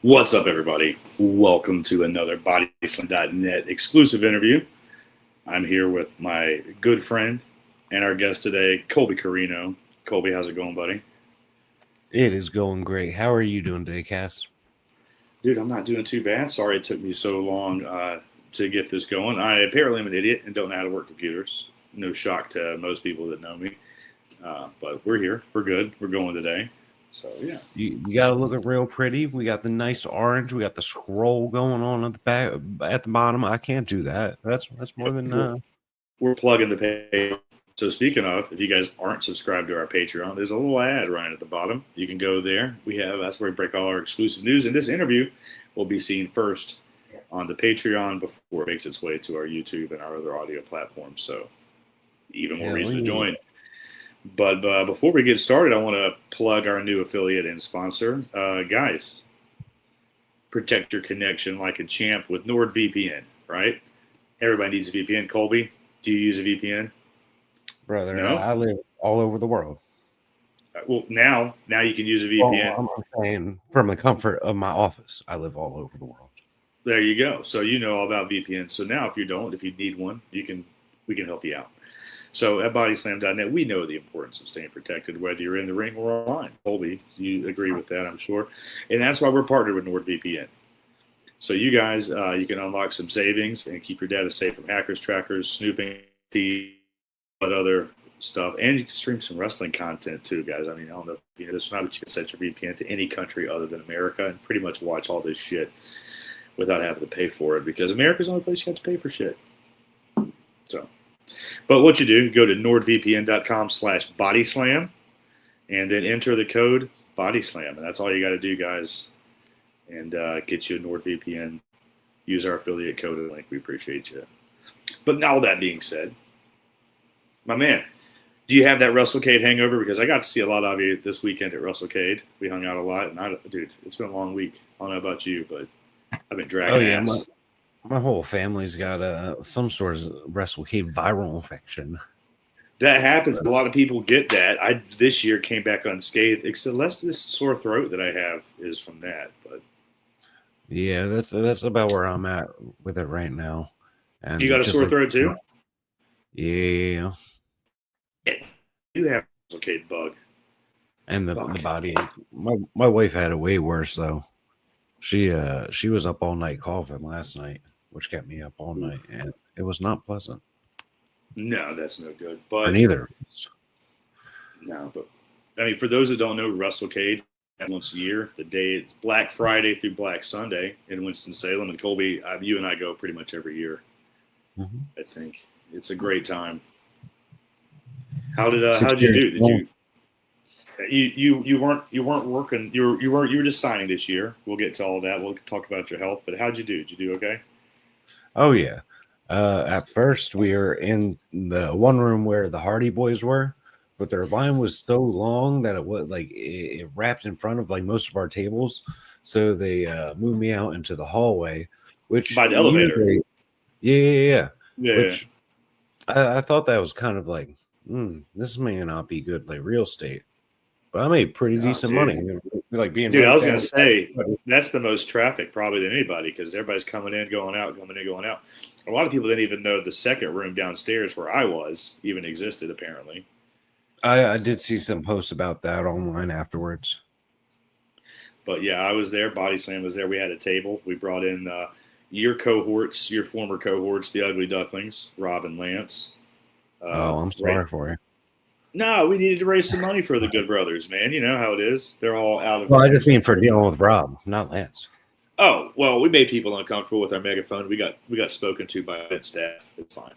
What's up, everybody? Welcome to another BODYSLAM.net exclusive interview. I'm here with my good friend and our guest today, Colby Corino. Colby, how's it going, buddy? It is going great. How are you doing today, Cass? Dude, I'm not doing too bad. Sorry it took me so long to get this going. I apparently am an idiot and don't know how to work computers. No shock to most people that know me. But we're here. We're good. We're going today. So, yeah. You got to look real pretty. We got the nice orange. We got the scroll going on at the back, at the bottom. I can't do that. That's more than We're plugging the page. So speaking of, if you guys aren't subscribed to our Patreon, there's a little ad right at the bottom. You can go there. That's where we break all our exclusive news. And this interview will be seen first on the Patreon before it makes its way to our YouTube and our other audio platforms. So even more reason to join. But before we get started, I want to plug our new affiliate and sponsor. Guys, protect your connection like a champ with NordVPN, right? Everybody needs a VPN. Colby, do you use a VPN? Brother, no? I live all over the world. Well, now you can use a VPN. Well, I'm saying from the comfort of my office, I live all over the world. There you go. So you know all about VPN. So now if you need one, we can help you out. So at BODYSLAM.net, we know the importance of staying protected, whether you're in the ring or online. Colby, you agree with that, I'm sure. And that's why we're partnered with NordVPN. So you guys, you can unlock some savings and keep your data safe from hackers, trackers, snooping, but other stuff. And you can stream some wrestling content too, guys. I mean, I don't know if you know this, not but you can set your VPN to any country other than America and pretty much watch all this shit without having to pay for it, because America's the only place you have to pay for shit. So. But what you do, go to nordvpn.com/bodyslam and then enter the code BODYSLAM. And that's all you got to do, guys. And get you a NordVPN. Use our affiliate code and link. We appreciate you. But now, all that being said, my man, do you have that WrestleCade hangover? Because I got to see a lot of you this weekend at WrestleCade. We hung out a lot. And dude, it's been a long week. I don't know about you, but I've been dragging ass. My whole family's got some sort of WrestleCade viral infection. That happens. A lot of people get that. I this year came back unscathed, except less this sore throat that I have is from that. But yeah, that's about where I'm at with it right now. And you got a sore throat too? Yeah. You have a WrestleCade bug. And the body. My wife had it way worse though. She was up all night coughing last night, which kept me up all night, and it was not pleasant. No, that's no good. But neither. No, but I mean, for those that don't know, WrestleCade once a year. The day it's Black Friday through Black Sunday in Winston-Salem, and Colby, you and I go pretty much every year. Mm-hmm. I think it's a great time. How'd you do? Did you weren't working? You were just signing this year. We'll get to all that. We'll talk about your health. But how'd you do? Did you do okay? Oh yeah. At first, we were in the one room where the Hardy Boys were, but their line was so long that it was like it wrapped in front of like most of our tables. So they moved me out into the hallway, which by the elevator. Yeah. Which I thought that was kind of like, this may not be good like real estate. But I made pretty decent money. Like being I was going to say, that's the most traffic probably than anybody, because everybody's coming in, going out, coming in, going out. A lot of people didn't even know the second room downstairs where I was even existed, apparently. I did see some posts about that online afterwards. But yeah, I was there. BODYSLAM was there. We had a table. We brought in your former cohorts, the Ugly Ducklings, Rob and Lance. I'm sorry for you. No, we needed to raise some money for the Good Brothers, man. You know how it is. They're all out of. Well, I just mean for dealing with Rob, not Lance. Oh, well, we made people uncomfortable with our megaphone. We got spoken to by event staff. It's fine.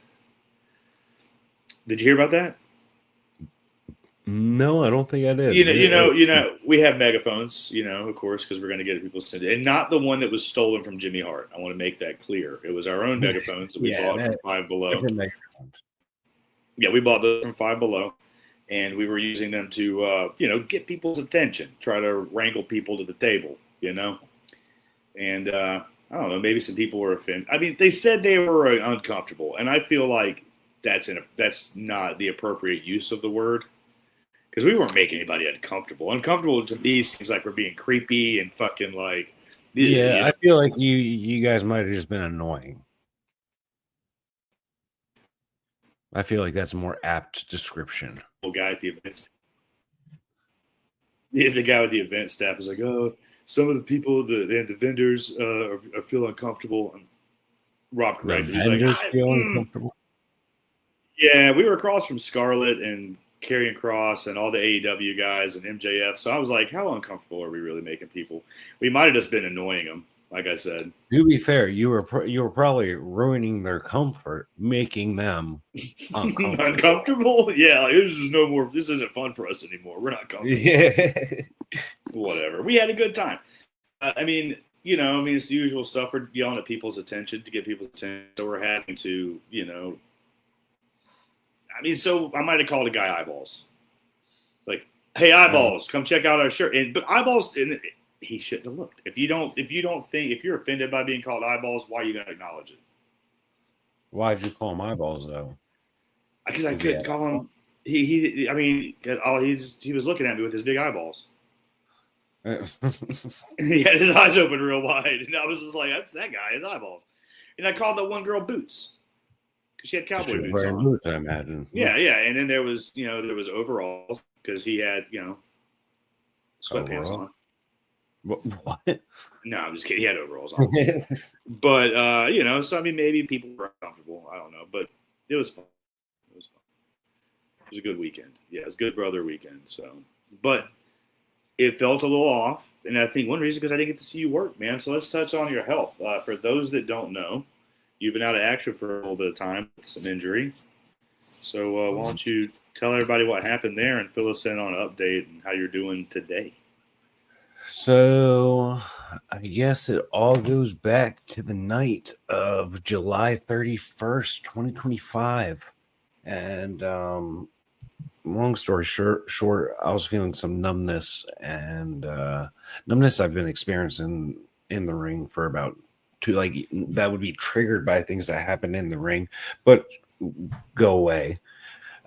Did you hear about that? No, I don't think I did. You know, we have megaphones. Of course, because we're going to get people sent, and not the one that was stolen from Jimmy Hart. I want to make that clear. It was our own megaphones that we bought from Five Below. Yeah, we bought those from Five Below. And we were using them to, get people's attention, try to wrangle people to the table, And I don't know, maybe some people were offended. I mean, they said they were uncomfortable, and I feel like that's not the appropriate use of the word, because we weren't making anybody uncomfortable. Uncomfortable to me seems like we're being creepy and fucking like Yeah, I feel like you guys might have just been annoying. I feel like that's a more apt description. Guy at the event. Yeah, the guy with the event staff was like, "Oh, some of the people, the vendors, are feel uncomfortable." And Rob The corrected. He's like, vendors feel uncomfortable. "Yeah, we were across from Scarlett and Karrion Kross and all the AEW guys and MJF." So I was like, "How uncomfortable are we really making people? We might have just been annoying them." Like I said, to be fair, you were probably ruining their comfort, making them uncomfortable. Yeah, like, this is no more. This isn't fun for us anymore. We're not comfortable. Yeah, Whatever. We had a good time. I mean, it's the usual stuff. We're yelling at people's attention to get people's attention. So we're having to, so I might have called a guy Eyeballs. Like, hey, Eyeballs, come check out our shirt. But Eyeballs, he shouldn't have looked. If you're offended by being called Eyeballs, why are you going to acknowledge it? Why'd you call him Eyeballs though? Because I couldn't call him. He was looking at me with his big eyeballs. He had his eyes open real wide, and I was just like, "That's that guy, his eyeballs." And I called that one girl Boots because she had cowboy boots on. Boots, I imagine. Yeah. And then there was overalls because he had sweatpants on. What? No, I'm just kidding. He had overalls on. But so I mean, maybe people were uncomfortable. I don't know, but it was fun. It was a good weekend. Yeah, it was a good brother weekend. So, but it felt a little off, and I think one reason because I didn't get to see you work, man. So let's touch on your health. For those that don't know, you've been out of action for a little bit of time with some injury. So why don't you tell everybody what happened there and fill us in on an update and how you're doing today? So I guess it all goes back to the night of July 31st, 2025. And long story short, I was feeling some numbness, and numbness I've been experiencing in the ring for about that would be triggered by things that happen in the ring, but go away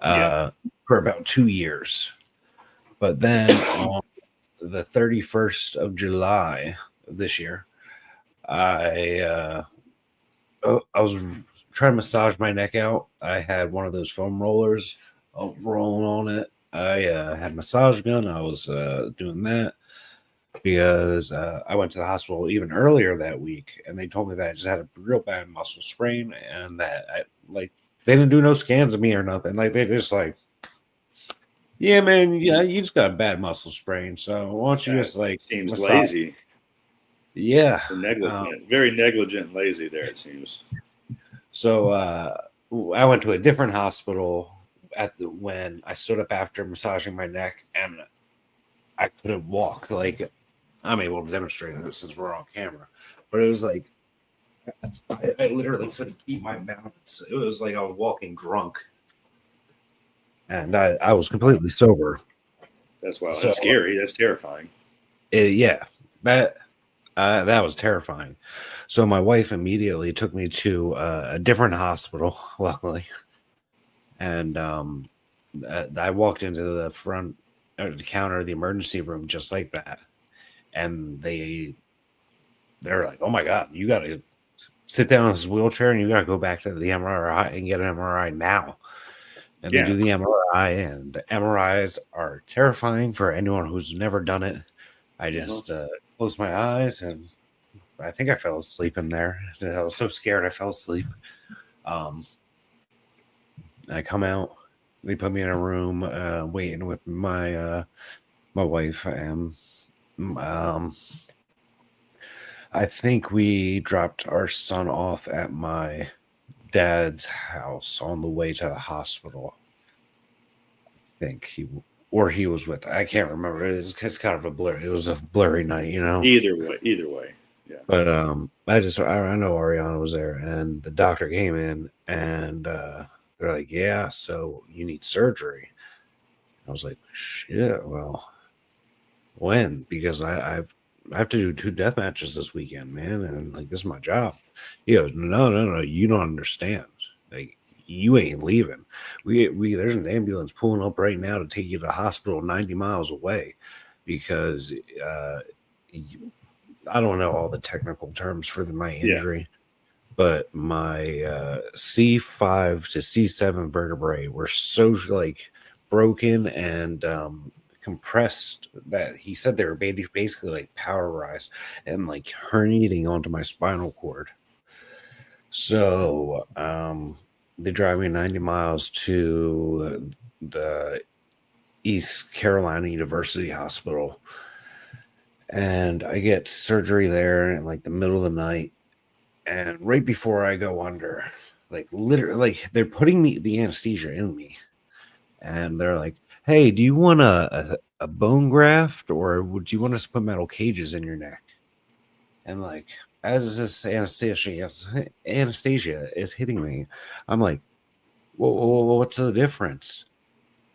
for about 2 years. But then on the 31st of July of this year, I was trying to massage my neck out. I had one of those foam rollers. I was rolling on it. I had a massage gun. I was doing that because I went to the hospital even earlier that week, and they told me that I just had a real bad muscle sprain, and that they didn't do no scans of me or nothing. Like, they just like, yeah, man, yeah, you just got a bad muscle sprain. So why don't you just seems massage? lazy. Yeah, negligent, very negligent and lazy there, it seems. So I went to a different hospital when I stood up after massaging my neck, and I couldn't walk. Like, I'm able to demonstrate it since we're on camera, but it was like I literally couldn't keep my balance. It was like I was walking drunk, and I was completely sober. That's wild. That's scary. That's terrifying. That was terrifying. So my wife immediately took me to a different hospital, luckily. And I walked into the front counter of the emergency room just like that. And they're like, "Oh my God, you got to sit down in this wheelchair and you got to go back to the MRI and get an MRI now." And they do the MRI, and the MRIs are terrifying for anyone who's never done it. I just closed my eyes, and I think I fell asleep in there. I was so scared I fell asleep. I come out. They put me in a room waiting with my wife, and I think we dropped our son off at my dad's house on the way to the hospital. I think he was with. I can't remember. It's kind of a blur. It was a blurry night, Either way, yeah. But I know Ariana was there, and the doctor came in, and they're like, "Yeah, so you need surgery." I was like, "Shit, well, when?" Because I have to do 2 death matches this weekend, man, and like, this is my job. He goes, No, you don't understand. Like, you ain't leaving. We there's an ambulance pulling up right now to take you to the hospital 90 miles away because I don't know all the technical terms for my Yeah. injury, but my C5 to C7 vertebrae were so like broken and compressed that he said they were basically like powderized and like herniating onto my spinal cord. So they drive me 90 miles to the East Carolina University Hospital, and I get surgery there in like the middle of the night. And right before I go under, like literally, like they're putting the anesthesia in me, and they're like, "Hey, do you want a bone graft, or would you want us to put metal cages in your neck?" And like, as this anesthesia is hitting me, I'm like, what's the difference?"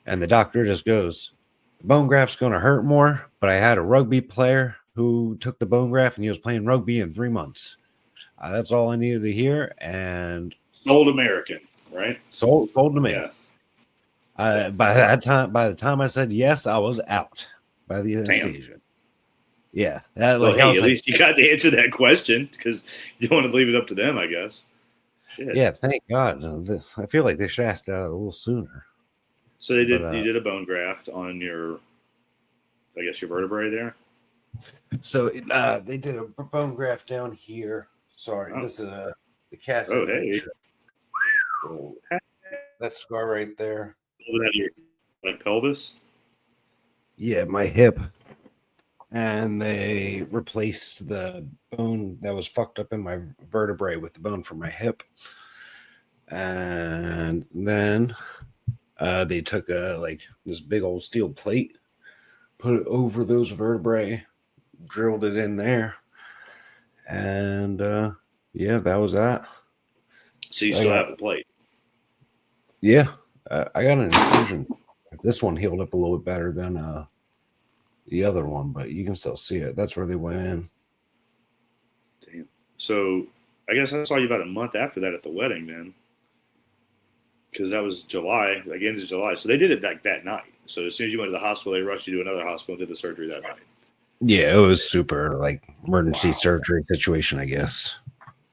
And the doctor just goes, "The bone graft's going to hurt more, but I had a rugby player who took the bone graft, and he was playing rugby in 3 months." That's all I needed to hear, and Old American, right? sold to me. Yeah. By the time I said yes, I was out by the anesthesia. Yeah, Well, hey, at least you got to answer that question because you don't want to leave it up to them, I guess. Yeah, thank God. I feel like they should ask that a little sooner. So they did. You did a bone graft on your, I guess, your vertebrae there. So they did a bone graft down here. Sorry, this is the Cassidy. Oh, hey. So, that scar right there. Your like pelvis? Yeah, my hip. And they replaced the bone that was fucked up in my vertebrae with the bone from my hip. And then they took this big old steel plate, put it over those vertebrae, drilled it in there, and yeah, that was that. So you still have the plate? Yeah, I got an incision. This one healed up a little bit better than the other one, but you can still see it. That's where they went in. Damn. So I guess I saw you about a month after that at the wedding, then, because that was July, like end of July. So they did it like that night. So as soon as you went to the hospital, they rushed you to another hospital and did the surgery that night. Yeah, it was super like emergency surgery situation, I guess.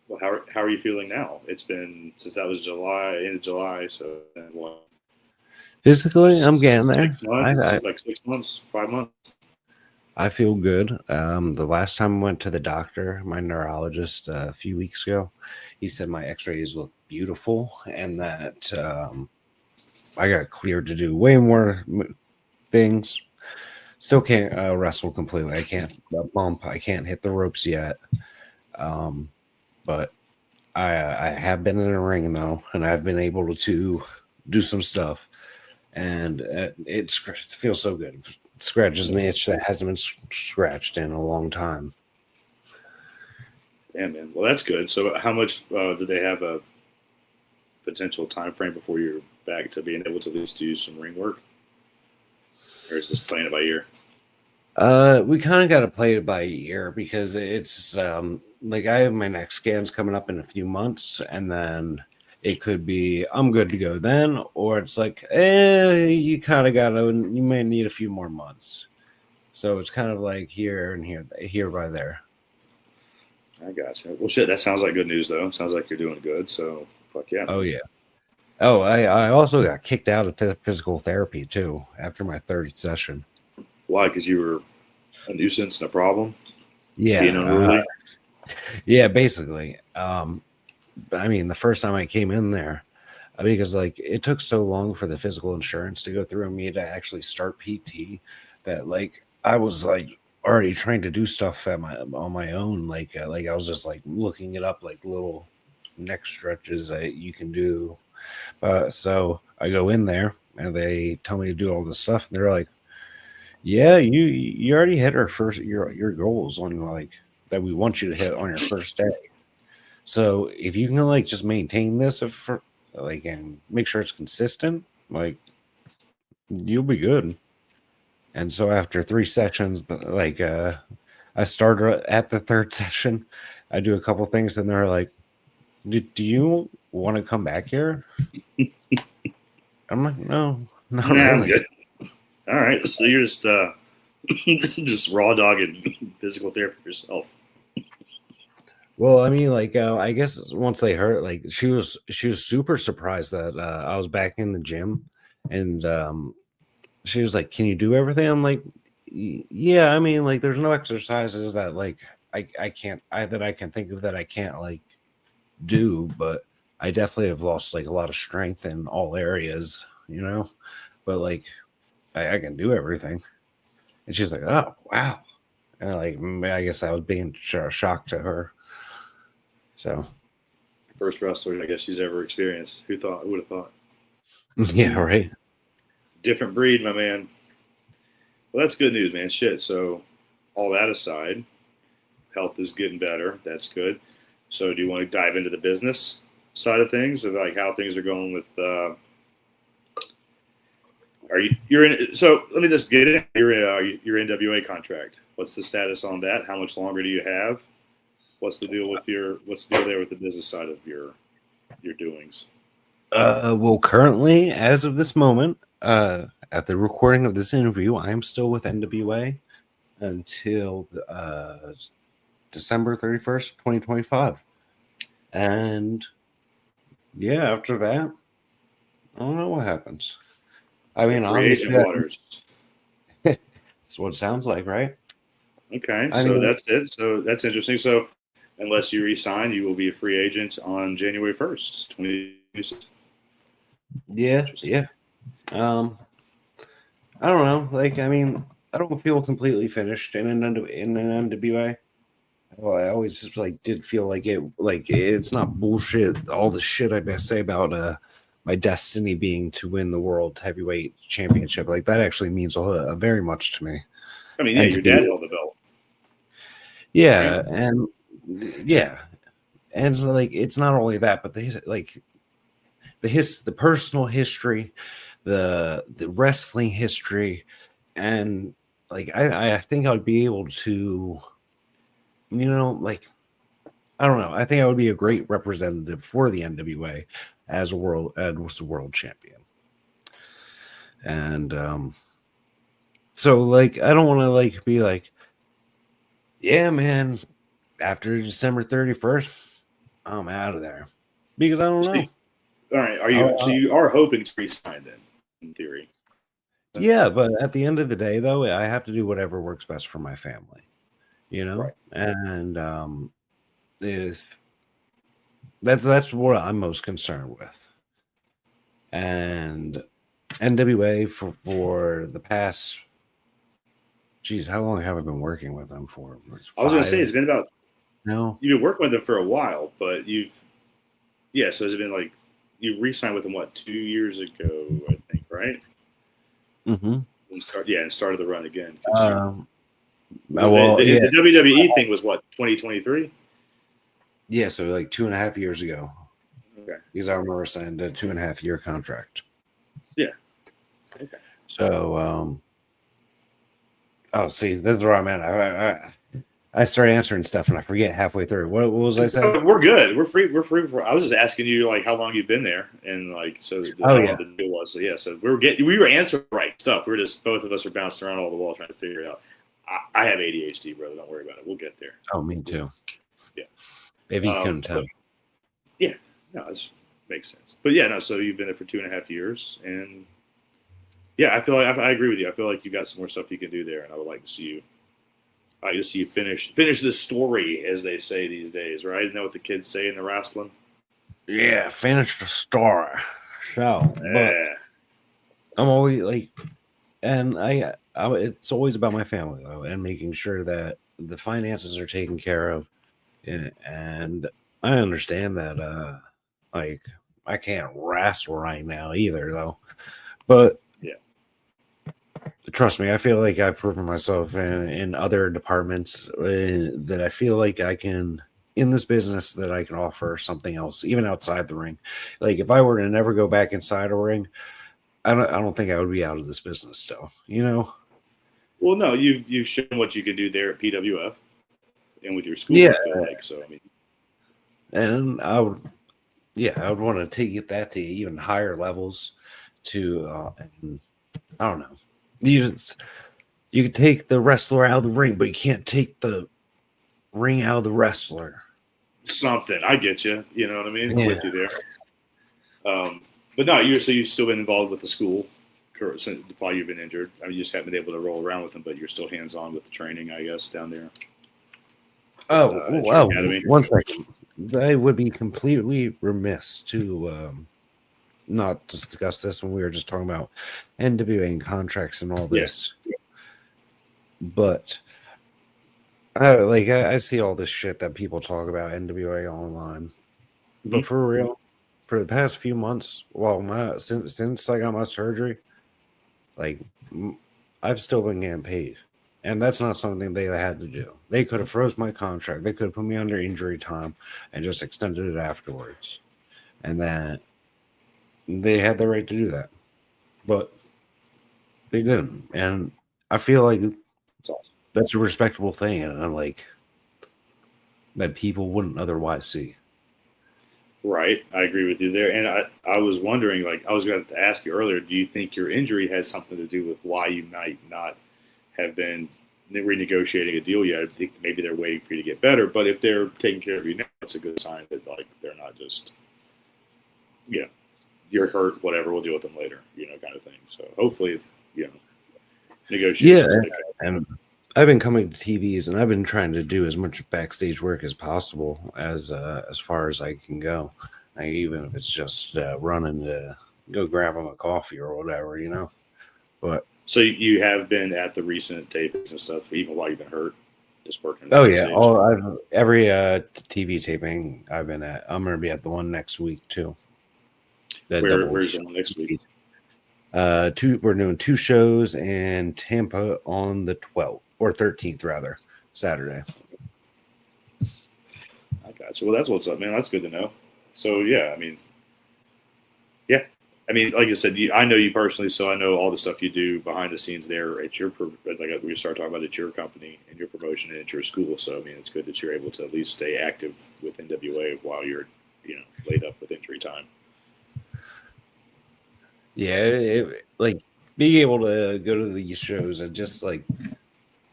Well, how are you feeling now? It's been since that was July, end of July. So what? Physically, I'm getting there. 6 months, like 6 months, 5 months. I feel good. The last time I went to the doctor, my neurologist, a few weeks ago, he said my x-rays look beautiful and that I got cleared to do way more things. Still can't wrestle completely. I can't bump. I can't hit the ropes yet. But I have been in a ring, though, and I've been able to do some stuff. And it feels so good. It scratches an itch that hasn't been scratched in a long time. Damn, man. Well, that's good. So how much do they have a potential time frame before you're back to being able to at least do some ring work? Or is this playing it by ear? We kind of got to play it by ear because it's like I have my next scans coming up in a few months, and then it could be I'm good to go then, or it's like, you kind of got to, you may need a few more months. So it's kind of like here and here by there. I gotcha. Well, shit, that sounds like good news, though. Sounds like you're doing good. So, fuck yeah. Oh, yeah. Oh, I also got kicked out of physical therapy, too, after my third session. Why? Because you were a nuisance and a problem? Yeah. Being unruly? Yeah, basically. I mean, the first time I came in there, because like it took so long for the physical insurance to go through and me to actually start PT that like I was like already trying to do stuff on my own. Like I was just like looking it up, like little neck stretches that you can do. So I go in there and they tell me to do all this stuff. And they're like, "Yeah, you already hit your goals on like that we want you to hit on your first day. So if you can like just maintain this for like and make sure it's consistent, like you'll be good." And so after 3 sessions, like I started at the third session, I do a couple things, and they're like, "Do you want to come back here?" I'm like, "No, not really." I'm good. All right, so you're just just raw dogging physical therapy yourself. Well, I mean, like, I guess once they heard, like, she was super surprised that I was back in the gym, and she was like, "Can you do everything?" I'm like, Yeah. I mean, like, there's no exercises that like I can't that I can think of that I can't like do, but I definitely have lost like a lot of strength in all areas, you know. But like, I can do everything." And she's like, "Oh, wow." And like, I guess I was being shocked to her. So, First wrestler I guess she's ever experienced. Who thought? Who would have thought? yeah, right. Different breed, my man. Well, that's good news, man. Shit. So, all that aside, health is getting better. That's good. So, do you want to dive into the business side of things, of like how things are going with? Are you're in? So let me just get in your NWA contract. What's the status on that? How much longer do you have? What's the deal with What's the deal there with the business side of your doings? Well, currently, as of this moment, at the recording of this interview, I am still with NWA until December 31st, 2025. And yeah, after that, I don't know what happens. I mean, Free obviously, agent waters. that's what it sounds like, right? Okay, I so mean, that's it. So that's interesting. So unless you resign, you will be a free agent on January 1st, 2026. yeah, Interesting. yeah. Um, I don't know. Like, I mean, I don't feel completely finished in an NWA. Well, I always like did feel like it's not bullshit. All the shit I say about my destiny being to win the world heavyweight championship, like that actually means very much to me. I mean, yeah, And to your be, dad held the belt, right? yeah, and yeah, and so, like it's not only that, but the personal history, the wrestling history, and like I think I would be able to, like I don't know. I think I would be a great representative for the NWA as a world champion. And so like I don't want to like be like, yeah, man, after December 31st, I'm out of there. Because I don't So, know. all right, are you? So Uh, you are hoping to resign then, in theory? yeah, but at the end of the day though, I have to do whatever works best for my family, Right. And if that's what I'm most concerned with. And NWA for the past, geez, how long have I been working with them for? It's I was going to say 5. it's been about No. you've been working with them for a while, but yeah. So has it been like you re-signed with them what 2 years ago? I think right. Mm-hmm. And started the run again Um. because Well, yeah, the WWE thing was what 2023. yeah. So like 2.5 years ago, Okay. because I remember signing a 2.5 year contract. Yeah. Okay. So, oh, see, this is where I'm at. I start answering stuff and I forget halfway through. What was I saying? We're good. We're free. We're free. I was just asking you like how long you've been there and like Oh how yeah. long the deal was. So yeah. So we were answering right stuff. We were just both of us are bouncing around all the wall trying to figure it out. I have ADHD, brother. Don't worry about it. We'll get there. Oh, me too. Yeah. If you couldn't tell. But yeah. No, this makes sense. But yeah, no. So you've been there for 2.5 years, and yeah, I feel like I agree with you. I feel like you got some more stuff you can do there, and I would like to see you. I just see you finish this story, as they say these days, right? Isn't that what the kids say in the wrestling? Yeah, finish the story. So, but Yeah. I'm always like, and it's always about my family though, and making sure that the finances are taken care of. And I understand that, like, I can't wrestle right now either, though. But Yeah. trust me, I feel like I've proven myself in other departments that I feel like I can in this business that I can offer something else, even outside the ring. Like if I were to never go back inside a ring, I don't think I would be out of this business still. Well, no, you've shown what you can do there at PWF and with your school. Yeah, I feel like so. I mean, and I would want to take that to even higher levels. And I don't know. You can take the wrestler out of the ring, but you can't take the ring out of the wrestler. something. I get you. You know what I mean? I'm Yeah. with you there. But no, you've still been involved with the school while you've been injured. I mean, you just haven't been able to roll around with them, but you're still hands on with the training, I guess, down there. One second. I would be completely remiss to not discuss this when we were just talking about NWA and contracts and all this. Yeah. But I see all this shit that people talk about NWA online. But for real, for the past few months, since I got my surgery, like I've still been getting paid. And that's not something they had to do. They could have froze my contract. They could have put me under injury time and just extended it afterwards. And then they had the right to do that. But they didn't. And I feel like that's a respectable thing. And I'm like, that people wouldn't otherwise see. Right. I agree with you there. And I was wondering, like, I was going to ask you earlier, do you think your injury has something to do with why you might not have been renegotiating a deal yet? I think maybe they're waiting for you to get better, but if they're taking care of you now, it's a good sign that like they're not just, you're hurt, whatever, we'll deal with them later, kind of thing. So hopefully, negotiations. Yeah, and I've been coming to TVs and I've been trying to do as much backstage work as possible as far as I can go. Even if it's just running to go grab them a coffee or whatever, But so you have been at the recent tapings and stuff, even while you've been hurt, just working. Oh yeah, every TV taping I've been at. I'm going to be at the one next week too. Where's the one next week? We're doing 2 shows in Tampa on the 12th or 13th rather, Saturday. I got you. Well, that's what's up, man. That's good to know. So yeah, I mean, like I said, I know you personally, so I know all the stuff you do behind the scenes there at your, like we start talking about, at your company and your promotion and at your school. So, I mean, it's good that you're able to at least stay active with NWA while you're, laid up with injury time. Yeah, like being able to go to these shows and just like,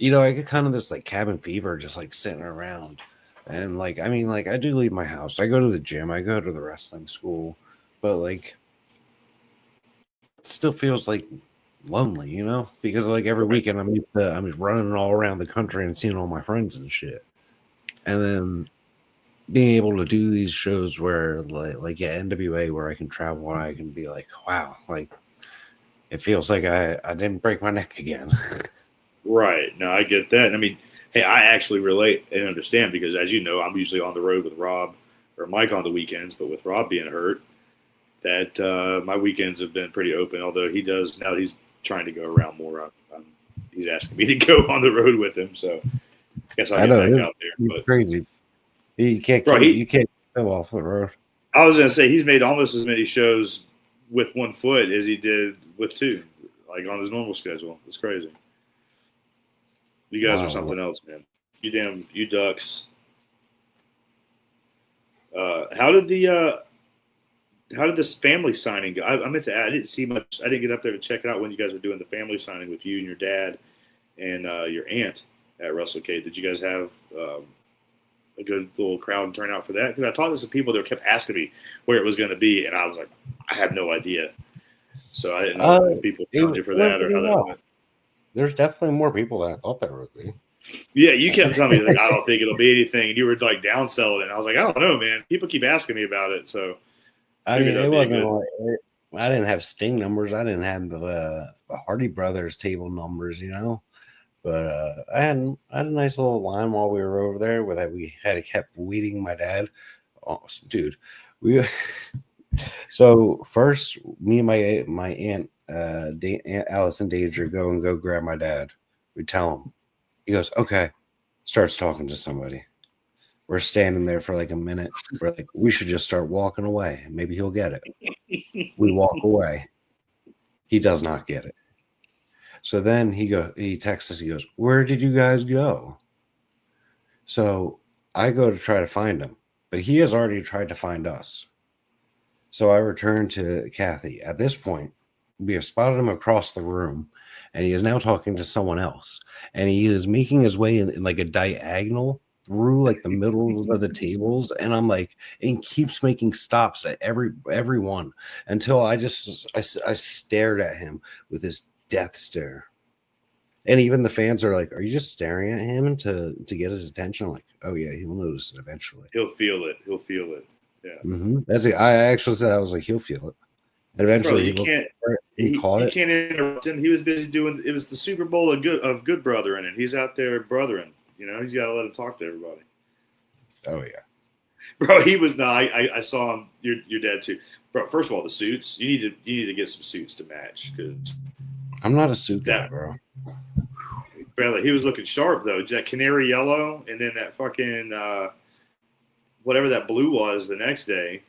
I get kind of this like cabin fever, just like sitting around. And like, I mean, like I do leave my house. I go to the gym. I go to the wrestling school, but like, still feels like lonely, because like every weekend I'm running all around the country and seeing all my friends and shit. And then being able to do these shows where NWA, where I can travel and I can be like, wow, like it feels like I didn't break my neck again. Right. No, I get that. I mean, hey, I actually relate and understand because, as you know, I'm usually on the road with Rob or Mike on the weekends, but with Rob being hurt, that my weekends have been pretty open, although he's trying to go around more. He's asking me to go on the road with him, so I guess I'll get back out there. But crazy. You can't go off the road. I was going to say, he's made almost as many shows with one foot as he did with 2, like on his normal schedule. It's crazy. You guys are something else, man. You ducks. How did this family signing go? I meant to add, I didn't see much. I didn't get up there to check it out when you guys were doing the family signing with you and your dad and your aunt at WrestleCade. Did you guys have a good little crowd turnout for that? Because I talked to some people that kept asking me where it was going to be, and I was like, I had no idea. So I didn't know if people found you for that or how that went. There's definitely more people than I thought there would be. Yeah, you kept telling me, like, I don't think it'll be anything. And you were, like, downselling it. And I was like, I don't know, man. People keep asking me about it. So, I mean, it wasn't like, I didn't have Sting numbers. I didn't have the Hardy Brothers table numbers, But I had a nice little line while we were over there where we had kept waiting my dad. Oh, dude. So first, me and my aunt, Aunt Allison Danger, go grab my dad. We tell him. He goes, okay. Starts talking to somebody. We're standing there for like a minute. We're like, we should just start walking away. Maybe he'll get it. We walk away. He does not get it. So then he texts us. He goes, where did you guys go? So I go to try to find him, but he has already tried to find us. So I return to Kathy. At this point, we have spotted him across the room, and he is now talking to someone else. And he is making his way in like a diagonal through like the middle of the tables, and I'm like, and he keeps making stops at every one until I stared at him with this death stare. And even the fans are like, "Are you just staring at him to get his attention?" I'm like, oh yeah, he'll notice it eventually. He'll feel it. He'll feel it. Yeah. That's it. I actually said I was like, he'll feel it. And eventually, Bro, he caught you it. can't interrupt him. He was busy doing. It was the Super Bowl of good brother in it. He's out there brothering. You know, he's got to let him talk to everybody. Oh yeah, Bro, he was not. I saw him. Your dad too. Bro, first of all, the suits. You need to get some suits to match because I'm not a suit guy, bro. Bradley, he was looking sharp though. That canary yellow, and then that fucking whatever that blue was the next day.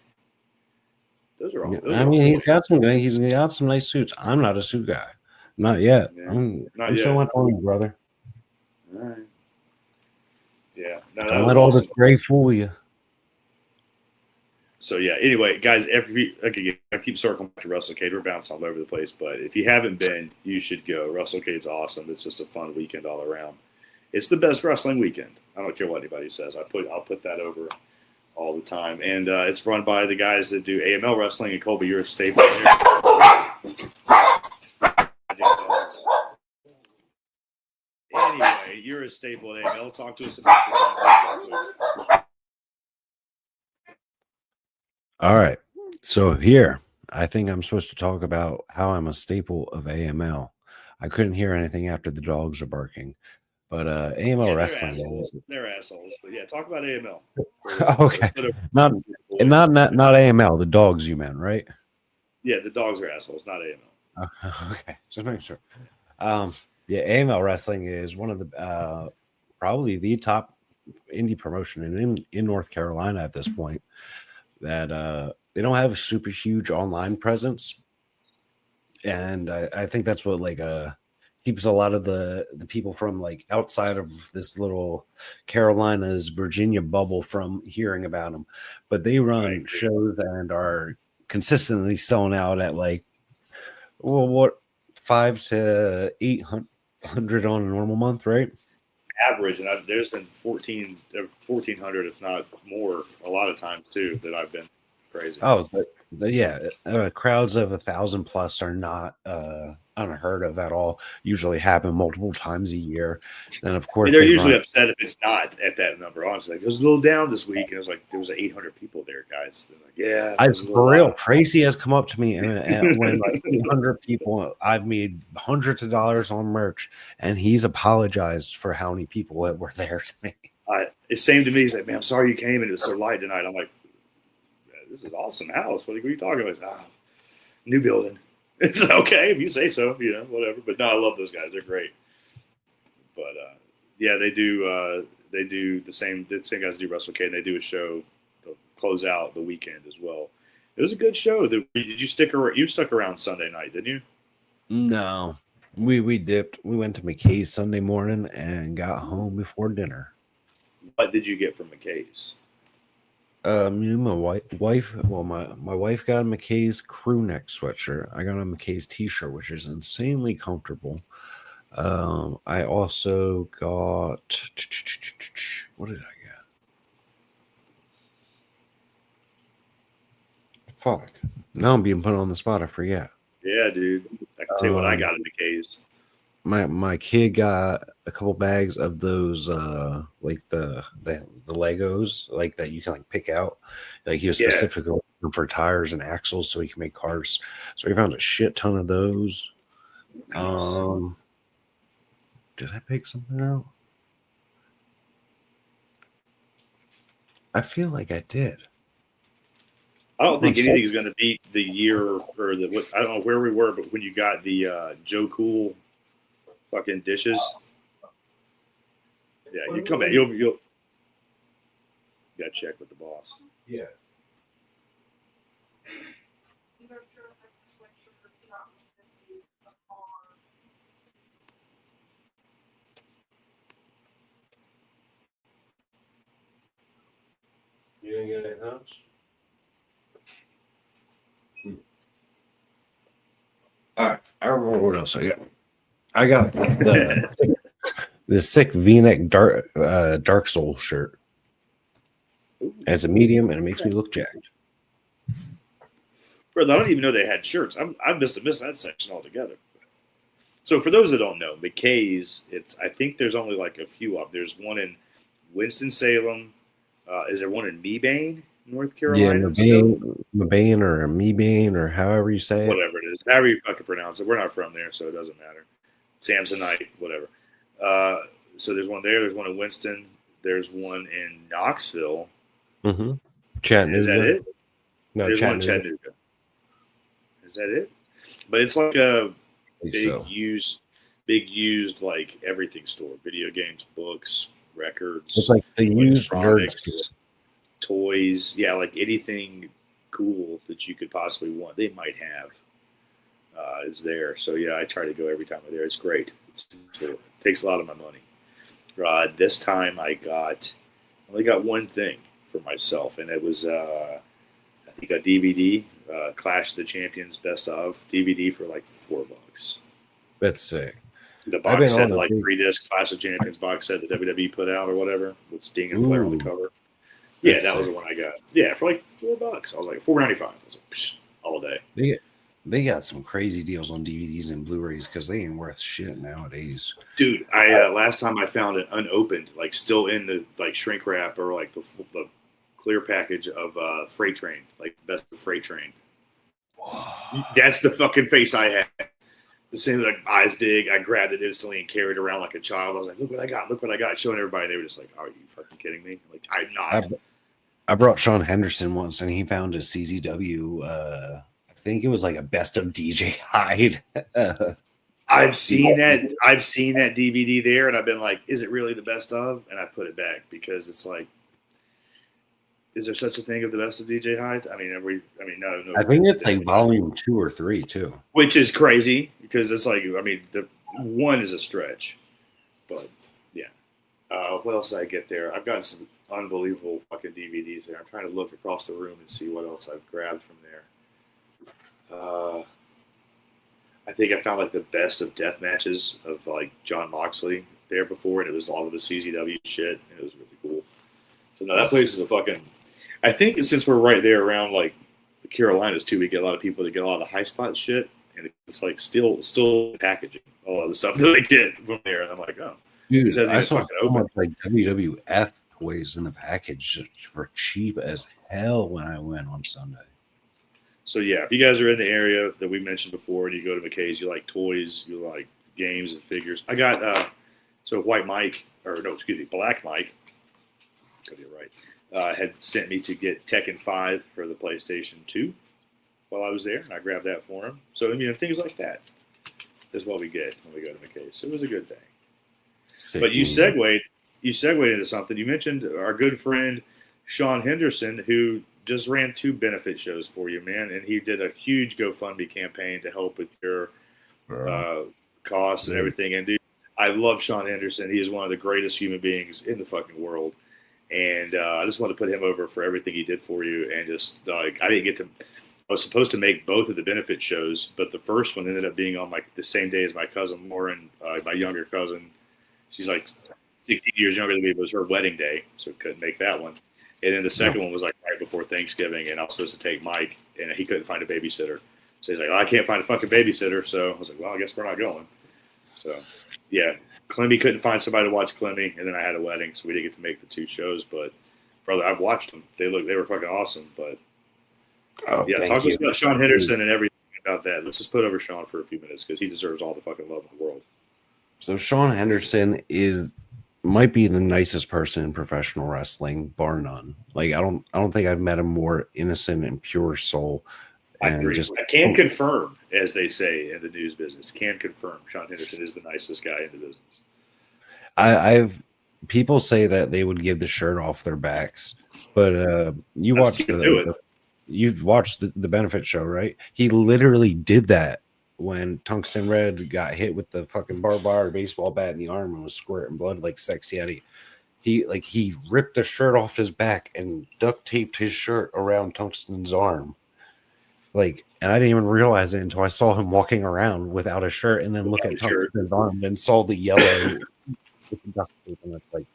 Those are all. I mean, he's got some nice suits. I'm not a suit guy, not yet. Yeah, I'm yet. so much on you, brother. All right. Yeah, no, don't let all the gray fool you. So yeah. Anyway, guys, I keep circling back to WrestleCade. We're bouncing all over the place, but if you haven't been, you should go. WrestleCade's awesome. It's just a fun weekend all around. It's the best wrestling weekend. I don't care what anybody says. I'll put that over all the time, and it's run by the guys that do AML wrestling. And Colby, you're a staple here. Anyway, you're a staple at AML. Talk to us about this. All right. So here, I think I'm supposed to talk about how I'm a staple of AML. I couldn't hear anything after the dogs are barking, but AML wrestling. They're assholes. But yeah, talk about AML. Okay. Not AML. The dogs you meant, right? Yeah, the dogs are assholes, not AML. Okay. Just make sure. Yeah, AML wrestling is one of the probably the top indie promotion in North Carolina at this point. That they don't have a super huge online presence, and I think that's what keeps a lot of the people from like outside of this little Carolinas, Virginia bubble from hearing about them. But they run shows and are consistently selling out at like, well, what 500 to 800 on a normal month, right? Average, and there's been 1,400, if not more, a lot of times too that I've been crazy. Oh, yeah, crowds of 1,000 plus are not unheard of at all. Usually happen multiple times a year. And of course, they're usually upset if it's not at that number. Honestly, it was a little down this week, and it was like there was 800 people there, guys. Like, yeah, for real. Tracy has come up to me and when like 800 people, I've made hundreds of dollars on merch, and he's apologized for how many people were there to me. It's same to me. He's like, man, I'm sorry you came and it was so light tonight. I'm like, this is an awesome house. What are you talking about? New building. It's okay if you say so, whatever. But no, I love those guys. They're great. But yeah, they do the same guys do WrestleCade, and they do a show to close out the weekend as well. It was a good show. Did you stick around? You stuck around Sunday night, didn't you? No, we dipped. We went to McKay's Sunday morning and got home before dinner. What did you get from McKay's? Me and my wife. Well, my wife got a McKay's crew neck sweatshirt. I got a McKay's t-shirt, which is insanely comfortable. I also got. What did I get? Fuck. Now I'm being put on the spot. I forget. Yeah, dude. I can tell you what I got at McKay's. My kid got a couple bags of those like the Legos like that you can like pick out. Like he was specifically looking for tires and axles so he can make cars. So he found a shit ton of those. Nice. Did I pick something out? I feel like I did. I don't think anything is going to beat the year or I don't know where we were, but when you got the Joe Cool fucking dishes. Yeah, you come back. You'll gotta check with the boss. Yeah. You didn't get anything else? All right. I remember what else I got. I got This sick V-neck Dark Soul shirt. And it's a medium, and it makes me look jacked. Bro, I don't even know they had shirts. I missed that section altogether. So for those that don't know, McKay's, I think there's only like a few up. There's one in Winston-Salem. Is there one in Mebane, North Carolina? Yeah, Mebane or Mebane or however you say it. Whatever it is. However you fucking pronounce it. We're not from there, so it doesn't matter. Samsonite, whatever. So there's one there. There's one in Winston. There's one in Knoxville. Mm-hmm. Chattanooga. Is that it? No, there's Chattanooga. One in Chattanooga. Is that it? But it's like a big used like everything store. Video games, books, records. It's like the used nerds. Toys. Yeah, like anything cool that you could possibly want. They might have. Is there. So yeah, I try to go every time I'm there. It's great. It takes a lot of my money. This time I only got one thing for myself, and it was I think a DVD, Clash of the Champions Best of DVD for like $4. That's sick. The box set, like 3-disc Clash of Champions box set that WWE put out or whatever, with Sting and Flair on the cover. Yeah, that was the one I got. Yeah, for like $4. I was like $4.95. I was like, psh, all day. They got some crazy deals on DVDs and Blu-rays because they ain't worth shit nowadays. Dude, I last time I found it unopened, like still in the like shrink wrap or like the clear package of Freight Train, like Best of Freight Train. That's the fucking face I had. The same, like eyes big. I grabbed it instantly and carried it around like a child. I was like, "Look what I got! Look what I got!" Showing everybody. They were just like, "Are you fucking kidding me?" Like, I'm not. I brought Sean Henderson once, and he found a CZW. I think it was like a best of DJ Hyde. I've seen that DVD there, and I've been like, "Is it really the best of?" And I put it back because it's like, is there such a thing of the best of DJ Hyde? I mean, no. I think it's like volume 2 or 3 too, which is crazy because it's like, I mean, the one is a stretch, but yeah. What else did I get there? I've got some unbelievable fucking DVDs there. I'm trying to look across the room and see what else I've grabbed from there. I think I found like the best of death matches of like John Moxley there before, and it was all of the CZW shit, and it was really cool. So no, that place is a fucking. I think since we're right there around like the Carolinas too, we get a lot of people that get a lot of the high spot shit, and it's like still packaging all of the stuff that they get from there, and I'm like, oh, dude, I saw so much like WWF toys in the package for cheap as hell when I went on Sunday. So yeah, if you guys are in the area that we mentioned before, and you go to McKay's, you like toys, you like games and figures. I got Black Mike. Could be right. Had sent me to get Tekken 5 for the PlayStation 2 while I was there, and I grabbed that for him. So I mean, things like that is what we get when we go to McKay's. So it was a good thing. But you segued into something. You mentioned our good friend Sean Henderson, who just ran 2 benefit shows for you, man, and he did a huge GoFundMe campaign to help with your costs and everything. And dude, I love Sean Henderson. He is one of the greatest human beings in the fucking world, and I just want to put him over for everything he did for you. And just like I was supposed to make both of the benefit shows, but the first one ended up being on the same day as my cousin Lauren, my younger cousin. She's like 16 years younger than me, but it was her wedding day, so couldn't make that one. And then the second one was like right before Thanksgiving, and I was supposed to take Mike, and he couldn't find a babysitter. So he's like, I can't find a fucking babysitter. So I was like, well, I guess we're not going. So, yeah, Clemmy couldn't find somebody to watch Clemmy, and then I had a wedding, so we didn't get to make the 2 shows. But, brother, I've watched them. They were fucking awesome. But, talk to us about Sean Henderson and everything about that. Let's just put over Sean for a few minutes because he deserves all the fucking love in the world. So Sean Henderson might be the nicest person in professional wrestling, bar none. Like I don't think I've met a more innocent and pure soul. I agree. I can confirm, as they say in the news business, Sean Henderson is the nicest guy in the business. People say that they would give the shirt off their backs, but you've watched the benefit show, right? He literally did that when Tungsten Red got hit with the fucking barbed wire baseball bat in the arm and was squirting blood like Sexy Eddie. He ripped the shirt off his back and duct taped his shirt around Tungsten's arm. And I didn't even realize it until I saw him walking around without a shirt and then look at Tungsten's arm and saw the yellow And it's like,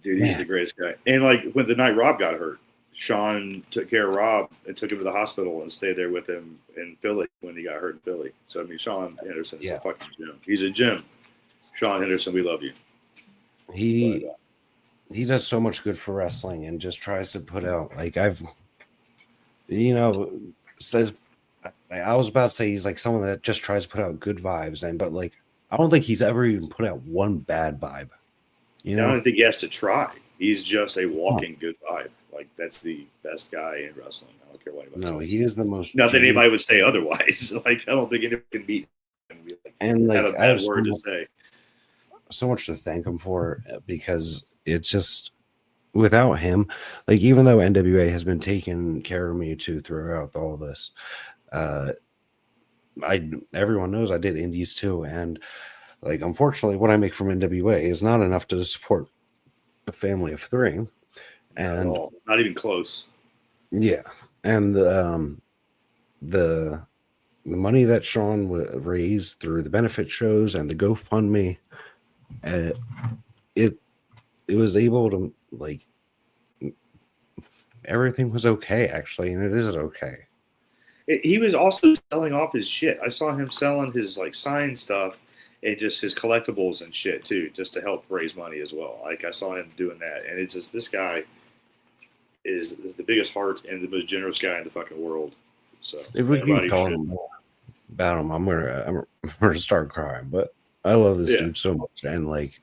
dude, he's the greatest guy. And like when the night Rob got hurt, Sean took care of Rob and took him to the hospital and stayed there with him in Philly when he got hurt in Philly. So I mean, Sean Henderson is a fucking gem. He's a gem. Sean Henderson, we love you. He does so much good for wrestling and just tries to put out like says I was about to say he's like someone that just tries to put out good vibes, but like I don't think he's ever even put out one bad vibe. I don't think he has to try. He's just a walking good vibe. Like that's the best guy in wrestling. I don't care what anybody says. He is the most. Not that anybody would say otherwise. Like I don't think anyone can beat him. And like have a bad word to say. So much to thank him for because it's just without him, like even though NWA has been taking care of me too throughout all this, everyone knows I did indies too, and like unfortunately what I make from NWA is not enough to support a family of 3, and not even close. Yeah, and the money that Sean raised through the benefit shows and the GoFundMe, it was able to like everything was okay actually, and it is okay. He was also selling off his shit. I saw him selling his like signed stuff and just his collectibles and shit too, just to help raise money as well. Like I saw him doing that, and it's just this guy is the biggest heart and the most generous guy in the fucking world. So if we keep talking about him, I'm gonna start crying. But I love this dude so much, and like,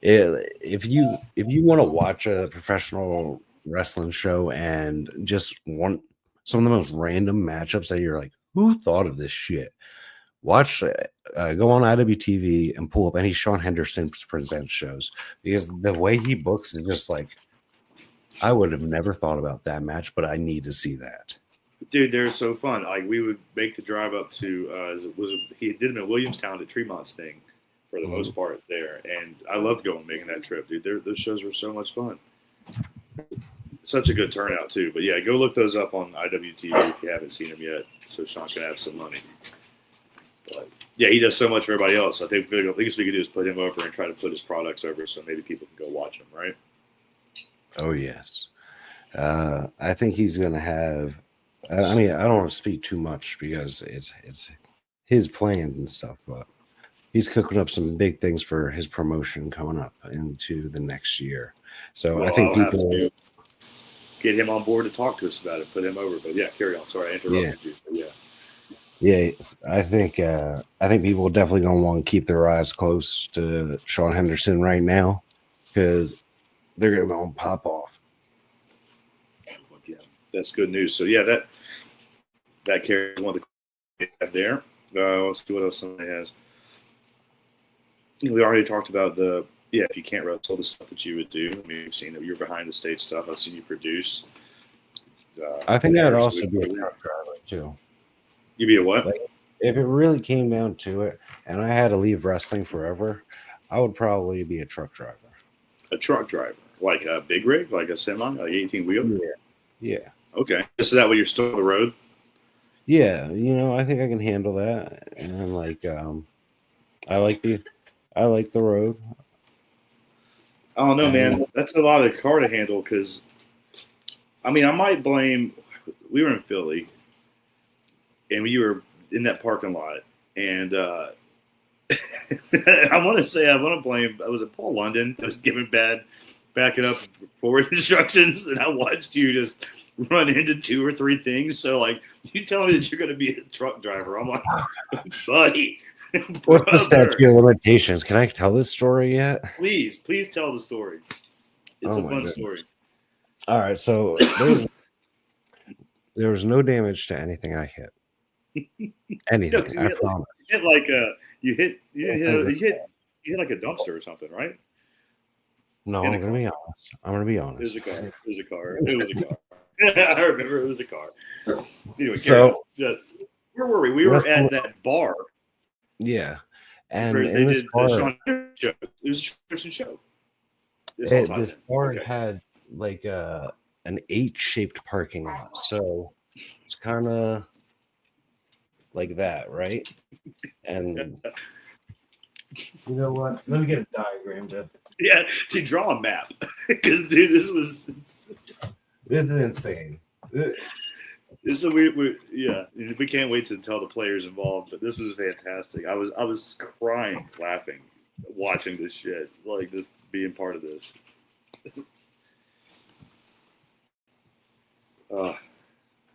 if you want to watch a professional wrestling show and just want some of the most random matchups that you're like, who thought of this shit? Watch, go on IWTV and pull up any Sean Henderson presents shows, because the way he books is just like, I would have never thought about that match, but I need to see that. Dude, they're so fun. Like we would make the drive up to he did them in Williamstown at Tremont's thing for the most part there, and I loved making that trip, dude. Those shows were so much fun. Such a good turnout too. But yeah, go look those up on IWTV if you haven't seen them yet, so Sean can have some money. But yeah, he does so much for everybody else. I think the biggest we could do is put him over and try to put his products over, so maybe people can go watch them, right? Oh yes, I think he's gonna have. I mean, I don't want to speak too much because it's his plans and stuff, but he's cooking up some big things for his promotion coming up into the next year. So I think people will get him on board to talk to us about it, put him over. But yeah, carry on. Sorry, I interrupted you. But yeah, I think people are definitely gonna want to keep their eyes close to Sean Henderson right now because they're gonna pop off. Yeah, that's good news. So yeah, that carries one of the there. Let's see what else somebody has. We already talked about if you can't wrestle, the stuff that you would do. I mean, we've seen that you're behind the stage stuff. I've seen you produce. I think that would also be a truck driver too. You'd be a what? Like, if it really came down to it, and I had to leave wrestling forever, I would probably be a truck driver. A truck driver, like a big rig, like a semi, like 18 wheel. Yeah. Okay. So that way you're still on the road. Yeah, I think I can handle that, and like, I like the road. I don't know, man. That's a lot of car to handle because, I mean, I might blame. We were in Philly, and we were in that parking lot, and I want to blame. Was it Paul London that was giving backing up forward instructions, and I watched you just run into 2 or 3 things. So, like, you tell me that you're going to be a truck driver. I'm like, buddy. What's the statute of limitations? Can I tell this story yet? Please tell the story. It's a fun story. All right, so there was no damage to anything I hit. Anything, I promise. You hit like a dumpster or something, right? No, I'm gonna be honest. It was a car. I remember it was a car. Anyway, so where were we? We were at that bar. Yeah, and they did the Sean show. It was a Christian show. This bar had like an 8-shaped parking lot, so it's kind of like that, right? And You know what? Let me get a diagram, Jeff. Yeah, to draw a map. Because, dude, this is insane. This is yeah. We can't wait to tell the players involved, but this was fantastic. I was crying, laughing, watching this shit, like this being part of this.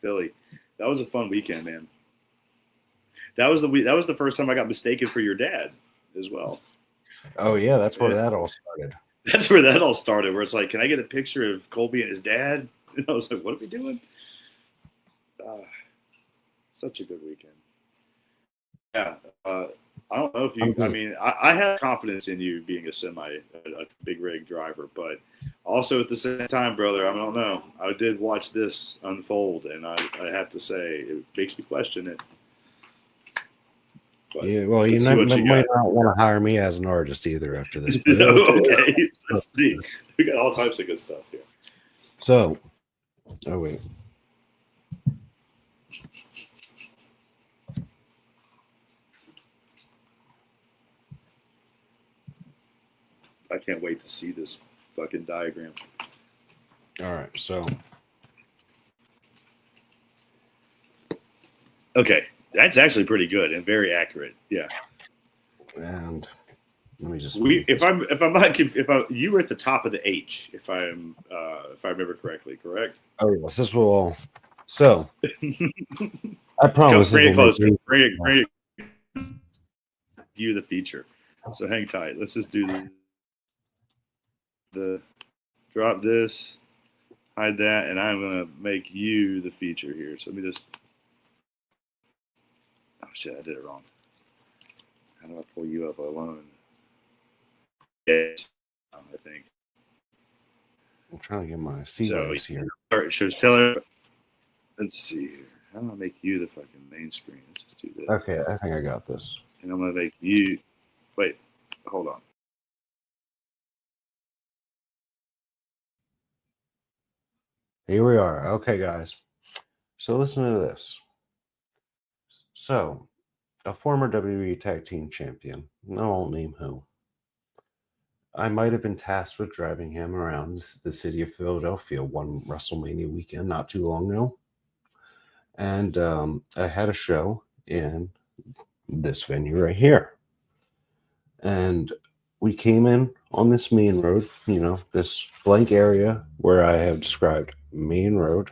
Philly, that was a fun weekend, man. That was the first time I got mistaken for your dad as well. Oh yeah, that's where that all started. That's where that all started. Where it's like, can I get a picture of Colby and his dad? And I was like, what are we doing? Such a good weekend. Yeah. I don't know if you. I mean, I have confidence in you being a big rig driver, but also at the same time, brother, I don't know. I did watch this unfold, and I have to say, it makes me question it. But yeah, well, you might not want to hire me as an artist either after this. But okay, let's see. We got all types of good stuff here. So, oh wait. I can't wait to see this fucking diagram. All right, so. Okay, that's actually pretty good and very accurate. Yeah. And let me just. You were at the top of the H, if I remember correctly, correct? Oh yes, this will. So. I promise. Bring it closer. Bring it. You the feature. So hang tight. Let's just do the drop this, hide that, and I'm gonna make you the feature here. So let me just. Oh shit! I did it wrong. How do I pull you up alone? Yes, I think. I'm trying to get my C-waves here. All right, so tell her. Let's see here. How do I make you the fucking main screen? Let's just do this. Okay, I think I got this. And I'm gonna make you. Wait, hold on. Here we are. Okay, guys. So listen to this. So, a former WWE Tag Team Champion, I won't name who. I might have been tasked with driving him around the city of Philadelphia one WrestleMania weekend not too long ago. And I had a show in this venue right here. And we came in on this main road, this blank area where I have described main road.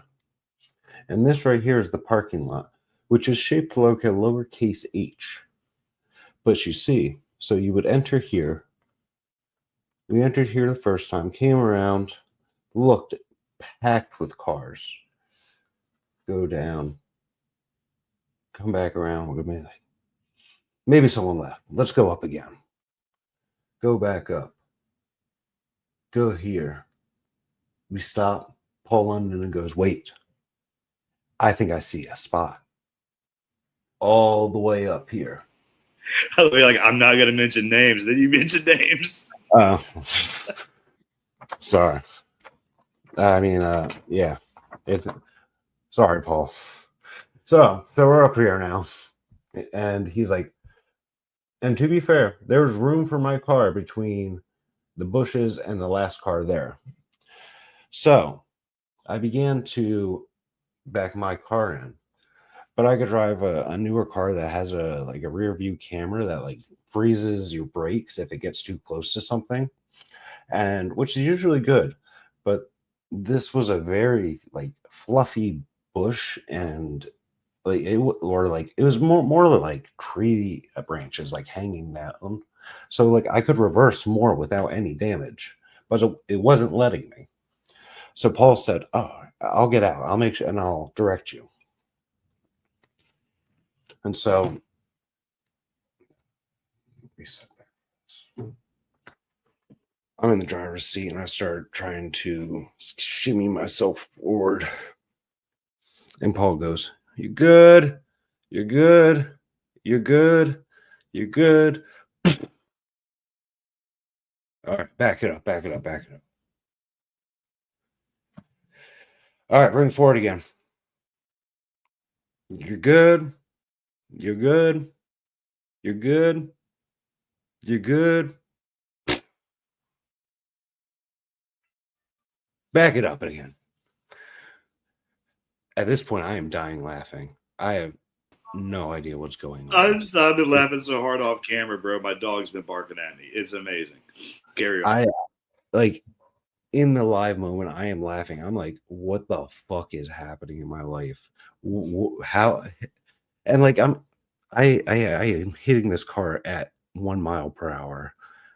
And this right here is the parking lot, which is shaped like a lowercase h. But you see, so you would enter here. We entered here the first time, came around, looked packed with cars. Go down, come back around. Maybe someone left. Let's go up again. Go back up. Go here. We stop. Paul London goes, wait. I think I see a spot. All the way up here. I was like, I'm not going to mention names. Then you mentioned names. Sorry. I mean, yeah. Sorry, Paul. So we're up here now. And he's like, and to be fair, there was room for my car between the bushes and the last car there. So I began to back my car in. But I could drive a newer car that has a rear view camera that freezes your brakes if it gets too close to something, and which is usually good. But this was a very fluffy bush, and it was more like tree branches hanging down, so I could reverse more without any damage, but it wasn't letting me. So Paul said, "Oh, I'll get out. I'll make sure, and I'll direct you." And so, I'm in the driver's seat and I started trying to shimmy myself forward. And Paul goes, "You good? You're good. You're good. You're good." All right, back it up. All right, bring it forward again. You're good. You're good. You're good. You good? Back it up again. At this point, I am dying laughing. I have no idea what's going on. I've been laughing so hard off camera, bro. My dog's been barking at me. It's amazing. Carry on. I like in the live moment, I am laughing. I'm like, what the fuck is happening in my life? How? And like I am hitting this car at 1 mile per hour,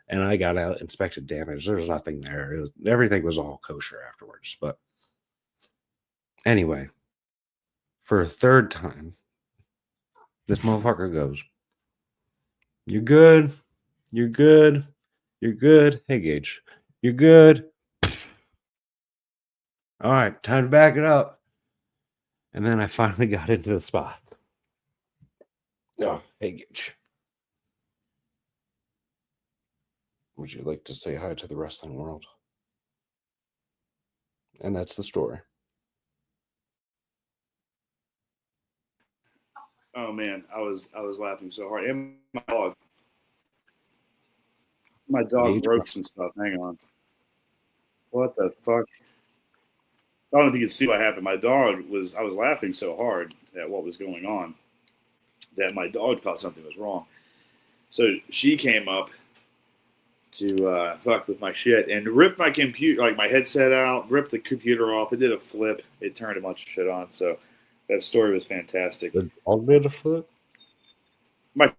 and I got out inspected damage. There was nothing there. Everything was all kosher afterwards. But anyway, for a third time, this motherfucker goes, "You're good. You're good. You're good. Hey Gage, you're good. All right, time to back it up." And then I finally got into the spot. Oh, hey Gage. Would you like to say hi to the wrestling world? And that's the story. Oh man, I was laughing so hard. And my dog broke some stuff. Hang on. What the fuck? I don't know if you can see what happened. I was laughing so hard at what was going on that my dog thought something was wrong. So she came up to fuck with my shit and ripped my computer, like my headset out, ripped the computer off. It did a flip. It turned a bunch of shit on. So that story was fantastic. The dog did a flip? I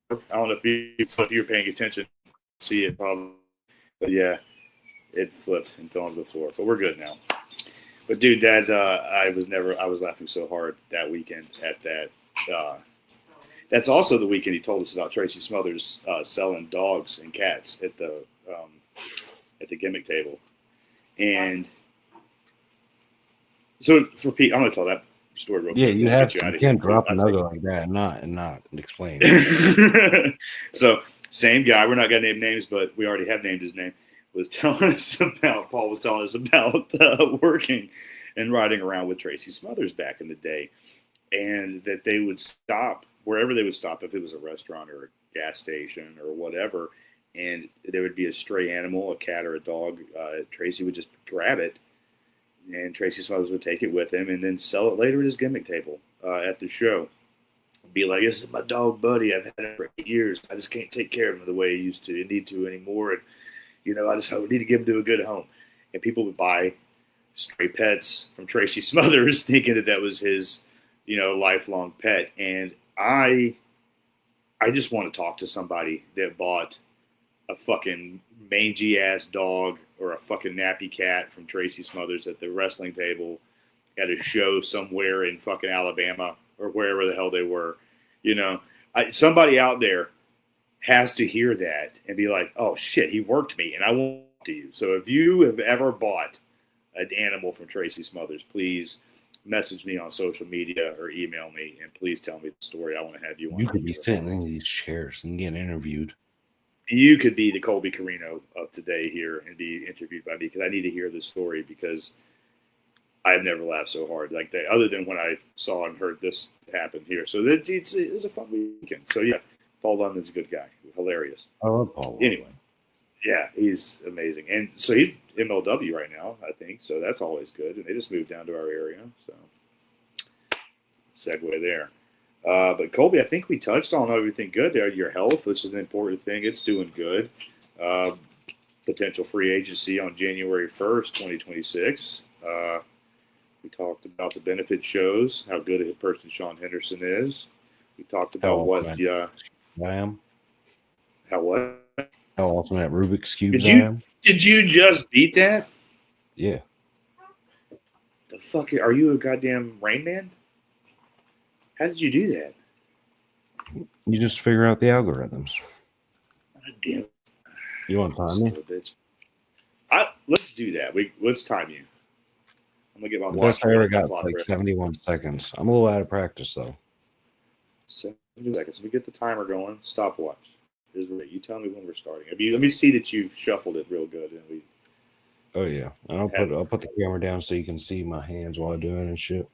don't know if you're paying attention, see it probably, but yeah, it flipped and fell on the floor. But we're good now. But dude, that I was laughing so hard that weekend at that. That's also the weekend he told us about Tracy Smothers selling dogs and cats at the gimmick table, and so for Pete, I'm gonna tell that story real quick. Yeah, you have to. You can't drop a nugget like that and not explain. So same guy. We're not gonna name names, but we already have named his name. Was telling us about Paul was telling us about working and riding around with Tracy Smothers back in the day, and that they would stop wherever they would stop, if it was a restaurant or a gas station or whatever, and there would be a stray animal, a cat or a dog. Tracy would just grab it, and Tracy Smothers would take it with him and then sell it later at his gimmick table at the show. Be like, "This is my dog, Buddy. I've had him for 8 years. I just can't take care of him the way I used to. I need to anymore. And I need to give him to a good home." And people would buy stray pets from Tracy Smothers, thinking that was his, lifelong pet. And I just want to talk to somebody that bought a fucking mangy ass dog or a fucking nappy cat from Tracy Smothers at the wrestling table at a show somewhere in fucking Alabama or wherever the hell they were. Somebody out there has to hear that and be like, "Oh shit, he worked me," and I won't to you. So if you have ever bought an animal from Tracy Smothers, please message me on social media or email me, and please tell me the story. I want to have you on. You could be sitting in these chairs and getting interviewed. You could be the Colby Corino of today here and be interviewed by me, because I need to hear this story, because I've never laughed so hard like that, other than when I saw and heard this happen here. So it was a fun weekend. So yeah, Paul London's a good guy, hilarious. I love Paul. Anyway, yeah, he's amazing, and so he's MLW right now, I think. So that's always good, and they just moved down to our area. So segue there. But Colby, I think we touched on everything good there. Your health, which is an important thing, it's doing good. Potential free agency on January 1st, 2026. We talked about the benefit shows, how good a person Sean Henderson is. We talked about I am. How what? How often at Rubik's Cubes I am. Did you just beat that? Yeah. The fuck? Are you a goddamn Rain Man? How did you do that? You just figure out the algorithms. God damn. You want to time me? Bitch. Let's do that. Let's time you. I'm gonna get my watch. The best I ever got was like 71 seconds. I'm a little out of practice though. 70 seconds. Let me get the timer going. Stopwatch. You tell me when we're starting. Let me see that you've shuffled it real good. And oh yeah, and I'll put the camera down so you can see my hands while I'm doing and shit.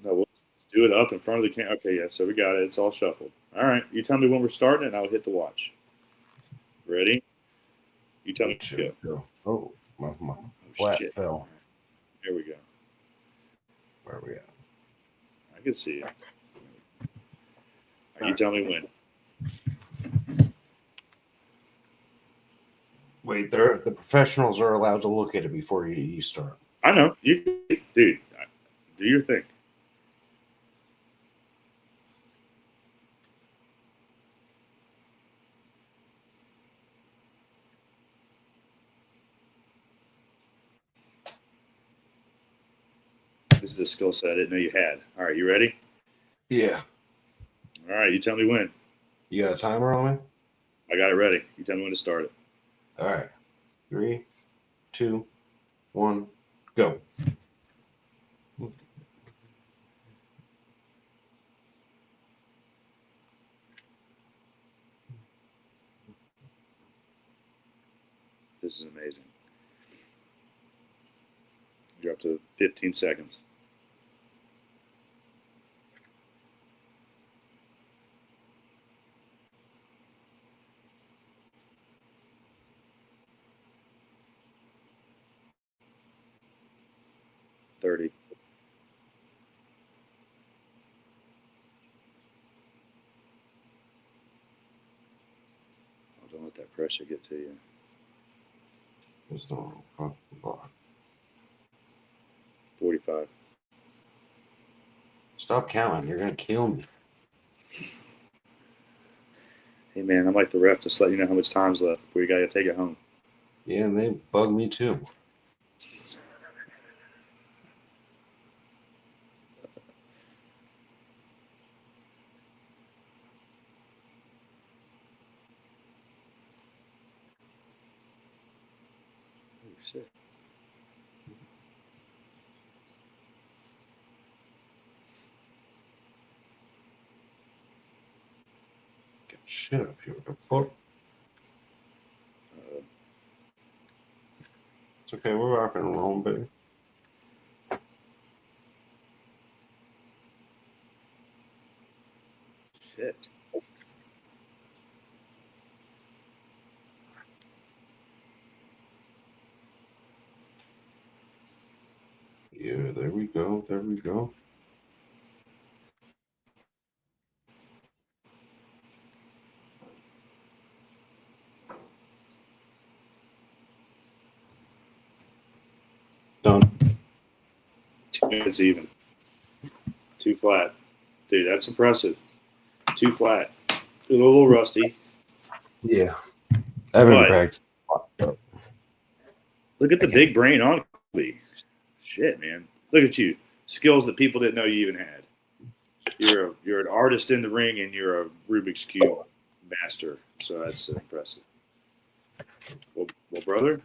No, let's do do it up in front of the camera. Okay, yeah, so we got it. It's all shuffled. All right, you tell me when we're starting, and I'll hit the watch. Ready? You tell me to go. Oh, my flat shit fell. Here we go. Where are we at? I can see it. Right, you tell me when. Wait, the professionals are allowed to look at it before you start. I know. Dude, do your thing. This is a skill set I didn't know you had. All right, you ready? Yeah. All right, you tell me when. You got a timer on me? I got it ready. You tell me when to start it. All right. 3, 2, 1, go. This is amazing. You're up to 15 seconds. $30. Oh, don't let that pressure get to you. There's no fucking block. 45. Stop counting. You're gonna kill me. Hey man, I'm like the ref. Just let you know how much time's left before you gotta take it home. Yeah, and they bug me too. Oh shit. Get shit up here. What the fuck? It's okay. We're rocking and rolling, baby. Shit. Yeah, there we go. There we go. Done. 2 minutes even. 2 flat. Dude, that's impressive. 2 flat. A little rusty. Yeah. I haven't practiced. Look at the big brain on Colby. Shit, man. Look at you. Skills that people didn't know you even had. You're an artist in the ring, and you're a Rubik's Cube master. So that's impressive. Well, brother,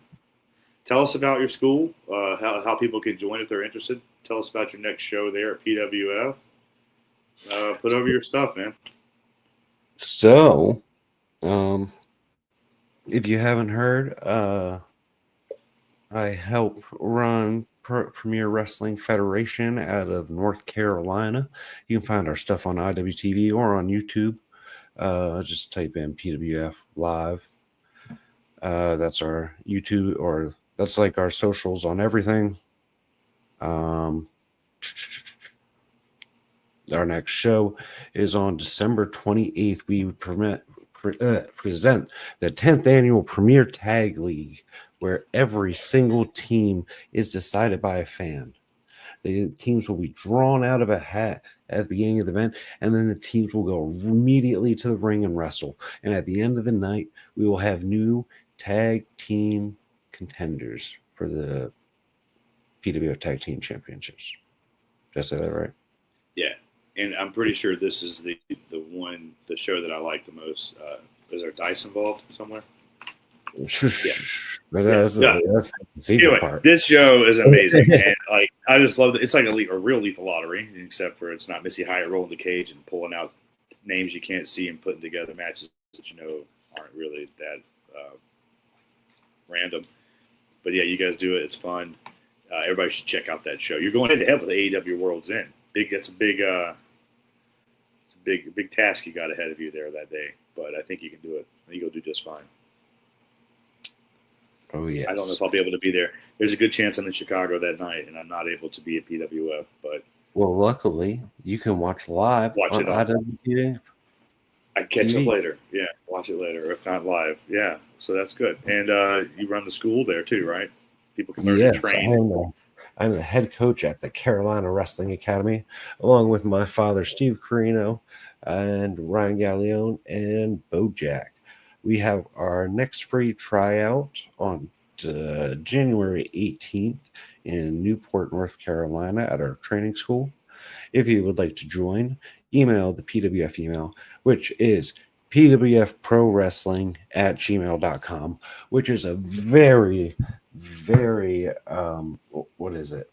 tell us about your school, how people can join if they're interested. Tell us about your next show there at PWF. Put over your stuff, man. So, if you haven't heard, I help run Premier Wrestling Federation out of North Carolina. You can find our stuff on IWTV or on YouTube. Just type in PWF Live. That's our YouTube, or that's like our socials on everything. Our next show is on December 28th. We present the 10th annual Premier Tag League, where every single team is decided by a fan. The teams will be drawn out of a hat at the beginning of the event, and then the teams will go immediately to the ring and wrestle. And at the end of the night, we will have new tag team contenders for the PWF Tag Team Championships. Did I say that right? Yeah, and I'm pretty sure this is the show that I like the most. Is there dice involved somewhere? Yeah. But that's the secret anyway, part. This show is amazing, and like I just love it. It's like a real lethal lottery, except for it's not Missy Hyatt rolling the cage and pulling out names you can't see and putting together matches that you know aren't really that random. But yeah, you guys do it. It's fun. Everybody should check out that show. You're going head to head with the AEW World's End. That's a big big task you got ahead of you there that day, but I think you can do it. I think you'll do just fine. Oh yes. I don't know if I'll be able to be there. There's a good chance I'm in Chicago that night, and I'm not able to be at PWF. But luckily, you can watch live on IWTV. I catch up later. Yeah, watch it later, if not live. Yeah, so that's good. And you run the school there too, right? People can learn to train. I'm the head coach at the Carolina Wrestling Academy, along with my father, Steve Corino, and Ryan Gallione, and Bojack. We have our next free tryout on January 18th in Newport, North Carolina at our training school. If you would like to join, email the PWF email, which is pwfprowrestling@gmail.com, which is a very, very, what is it?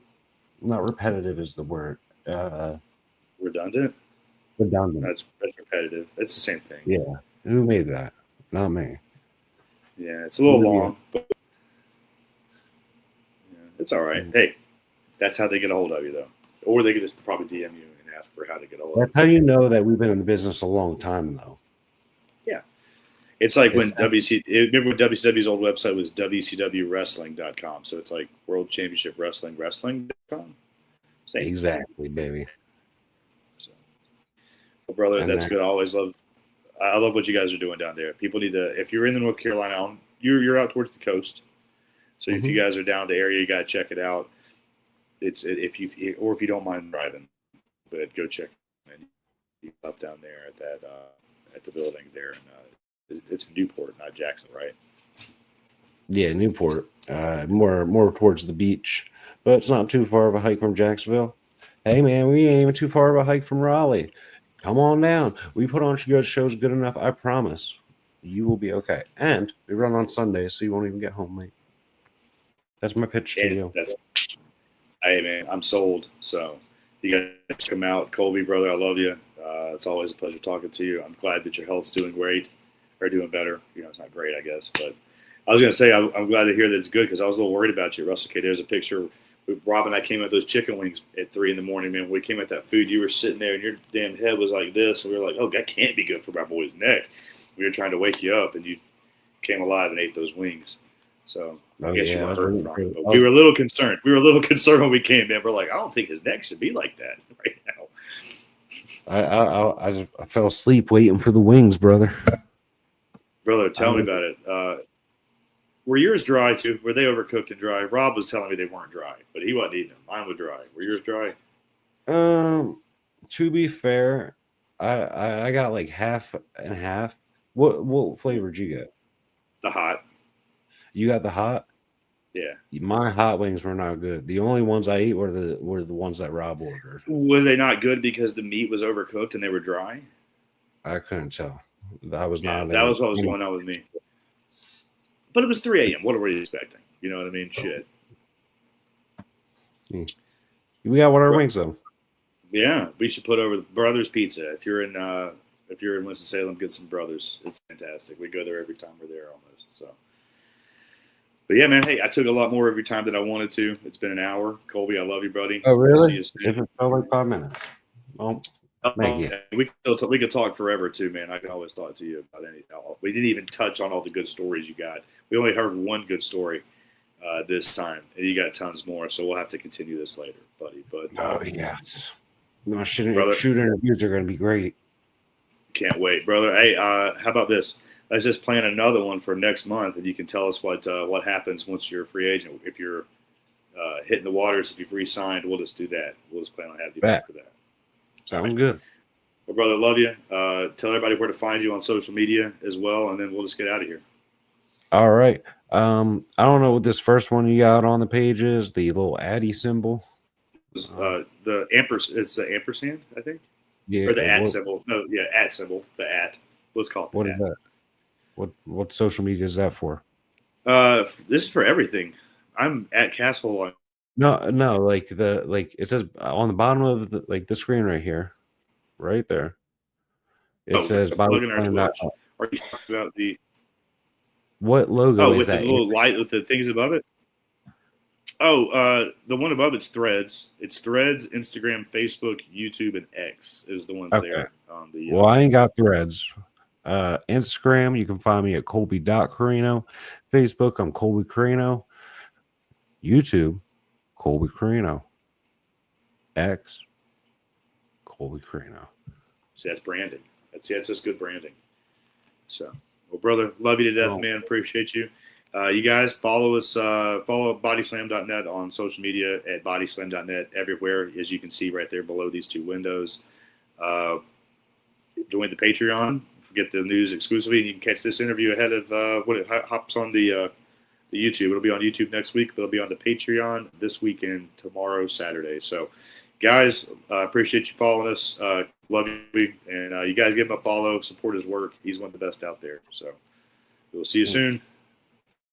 Not repetitive is the word. Redundant? Redundant. That's repetitive. It's the same thing. Yeah. Who made that? Not me. Yeah, it's a little long, but it's all right. Hey, that's how they get a hold of you, though. Or they could just probably DM you and ask for how to get a hold of you. That's how you know that we've been in the business a long time, though. Yeah. It's like when remember when WCW's old website was WCWWrestling.com. So it's like World Championship Wrestling.com. Same. Exactly, baby. So, well, brother, that's good. I love what you guys are doing down there. People need to, if you're in the North Carolina, you're out towards the coast. So if you guys are down the area, you got to check it out. If you don't mind driving, but go check stuff down there at the building there. And it's Newport, not Jackson, right? Yeah, Newport. More towards the beach, but it's not too far of a hike from Jacksonville. Hey man, we ain't even too far of a hike from Raleigh. Come on down. We put on shows good enough. I promise you will be okay. And we run on Sundays, so you won't even get home late. That's my pitch to you. Hey man, I'm sold. So you guys come out, Colby, brother. I love you. It's always a pleasure talking to you. I'm glad that your health's doing great or doing better. It's not great, I guess, but I was gonna say I'm glad to hear that it's good because I was a little worried about you, Russell. Okay, there's a picture. Rob and I came at those chicken wings at 3 a.m, man. When we came at that food, you were sitting there and your damn head was like this, and we were like, "Oh, that can't be good for my boy's neck." We were trying to wake you up, and you came alive and ate those wings. So I guess you weren't hurt from it. But we were a little concerned. We were a little concerned when we came in. We're like, I don't think his neck should be like that right now. I fell asleep waiting for the wings, brother. Brother, tell me about it. Were yours dry too? Were they overcooked and dry? Rob was telling me they weren't dry, but he wasn't eating them. Mine was dry. Were yours dry? To be fair, I got like half and half. What flavor did you get? The hot. You got the hot? Yeah. My hot wings were not good. The only ones I ate were the ones that Rob ordered. Were they not good because the meat was overcooked and they were dry? I couldn't tell. That was not. That was what was going on with me. But it was 3 a.m. What were you expecting? You know what I mean? Shit. We got one of our wings though. Yeah, we should put over the Brothers Pizza. If you're in Winston-Salem, get some Brothers. It's fantastic. We go there every time we're there almost. So. But yeah, man. Hey, I took a lot more of your time than I wanted to. It's been an hour. Colby, I love you, buddy. Oh, really? It felt like 5 minutes. We could talk forever too, man. I can always talk to you about anything. We didn't even touch on all the good stories you got. We only heard one good story this time, and you got tons more. So we'll have to continue this later, buddy. But yes, my shoot interviews are going to be great. Can't wait, brother. Hey, how about this? Let's just plan another one for next month, and you can tell us what happens once you're a free agent. If you're hitting the waters, if you've re-signed, we'll just do that. We'll just plan on having you back for that. Sounds good. Well, brother, love you. Tell everybody where to find you on social media as well, and then we'll just get out of here. All right. I don't know what this first one you got on the page is. The little Addy symbol. The ampersand. It's the ampersand, I think. Yeah. Or the at symbol. No, yeah, at symbol. The at. Let's call it. What is that? What social media is that for? This is for everything. I'm at Castle. No, like it says on the bottom of the screen right here, right there. It says BODYSLAM. Are you talking about the what logo is with that? The little light with the things above it? Oh, the one above it's Threads. It's Threads, Instagram, Facebook, YouTube, and X is the ones Okay. there. On the Well, I ain't got Threads. Instagram, you can find me at Colby.Corino. Facebook, I'm Colby Corino. YouTube, Colby Corino. X, Colby Corino. see, that's branding. That's just good branding. So, well, brother, love you to death, Well, man. Appreciate you. You guys follow us, follow bodyslam.net on social media at bodyslam.net everywhere, as you can see right there below these two windows. Join the Patreon. Get the news exclusively, and you can catch this interview ahead of when it hops on the YouTube. It'll be on YouTube next week, but it'll be on the Patreon this weekend, tomorrow, Saturday. So, guys, appreciate you following us. Love you, and you guys give him a follow, support his work. He's one of the best out there. So, we'll see you soon.